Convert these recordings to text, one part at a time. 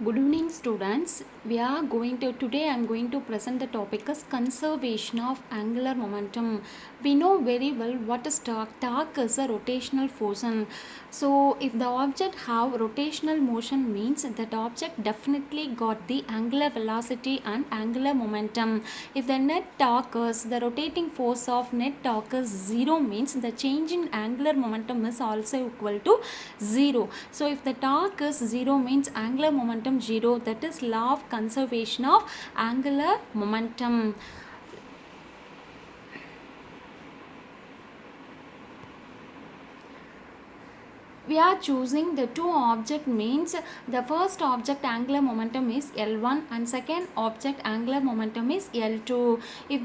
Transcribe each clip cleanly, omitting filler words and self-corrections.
Good evening students. Today I am going to present the topic as conservation of angular momentum. We know very well what is torque. Torque is a rotational force, and so if the object have rotational motion means that object definitely got the angular velocity and angular momentum. If the net torque is the rotating force of net torque is 0 means the change in angular momentum is also equal to 0. So if the torque is 0 means angular momentum 0, that is law of conservation of angular momentum. We are choosing the two object means the first object angular momentum is L1 and second object angular momentum is L2. If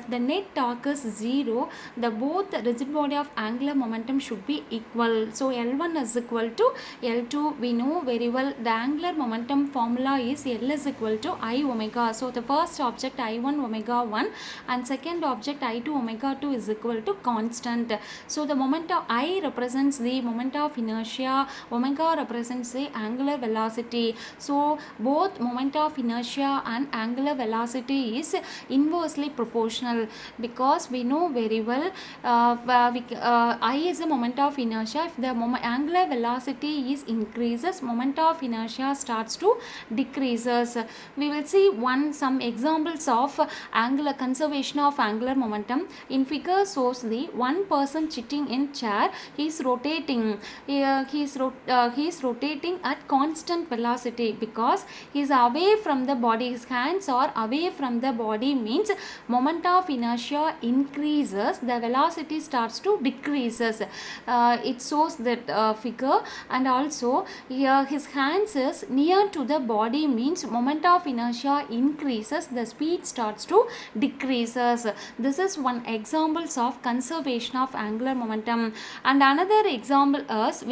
the net torque is 0, the both rigid body of angular momentum should be equal. So L1 is equal to L2. We know very well the angular momentum formula is L is equal to I omega. So the first object I1 omega 1 and second object I2 omega 2 is equal to constant. So the moment of I represents the moment of inertia, omega represents the angular velocity. So both moment of inertia and angular velocity is inversely proportional, because we know very well I is the moment of inertia. If the angular velocity is increases, moment of inertia starts to decreases. We will see some examples of angular conservation of angular momentum. In figure shows the one person sitting in chair. He is rotating. He is rotating at constant velocity because he is away from the body. His hands are away from the body means moment of inertia increases, the velocity starts to decreases. It shows that figure, and also here his hands is near to the body means moment of inertia increases, the speed starts to decreases. This is one examples of conservation of angular momentum. And another example is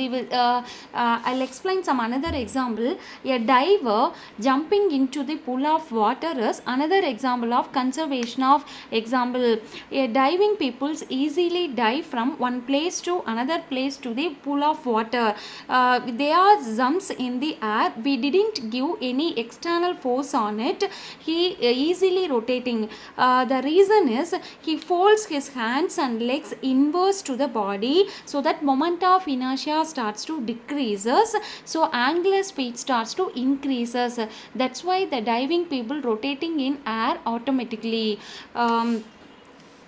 I'll explain some another example. A diver jumping into the pool of water is another example of conservation of example. A diving peoples easily dive from one place to another place to the pool of water. They are jumps in the air. We didn't give any external force on it. He easily rotating. The reason is he folds his hands and legs inverse to the body, so that moment of inertia starts to decreases, so angular speed starts to increases. That's why the diving people rotating in air automatically.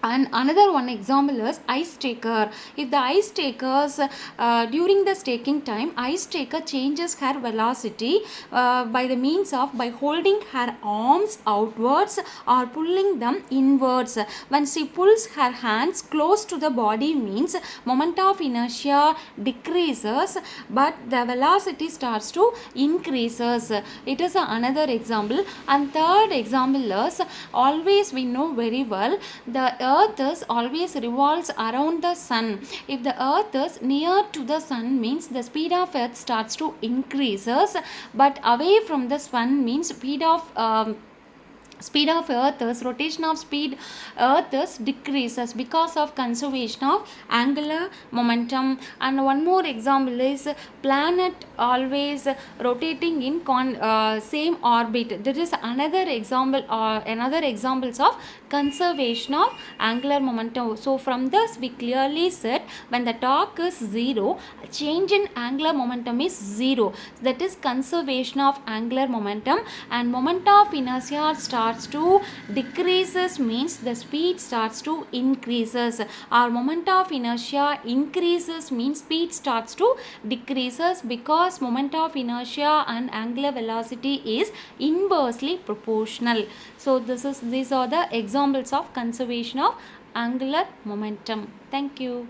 And another one example is ice taker. If the ice takers during the staking time, ice taker changes her velocity by the means of by holding her arms outwards or pulling them inwards. When she pulls her hands close to the body means moment of inertia decreases, but the velocity starts to increases. It is another example. And third example is, always we know very well the earth is always revolves around the sun. If the earth is near to the sun means the speed of earth starts to increases, but away from the sun means speed of earth is rotation of speed earth is decreases because of conservation of angular momentum. And one more example is planet always rotating in same orbit. There is another example another examples of conservation of angular momentum. So from this we clearly said when the torque is 0, change in angular momentum is 0. That is conservation of angular momentum. And moment of inertia starts to decreases means the speed starts to increases. Our moment of inertia increases means speed starts to decreases, because moment of inertia and angular velocity is inversely proportional. So these are the examples of conservation of angular momentum. Thank you.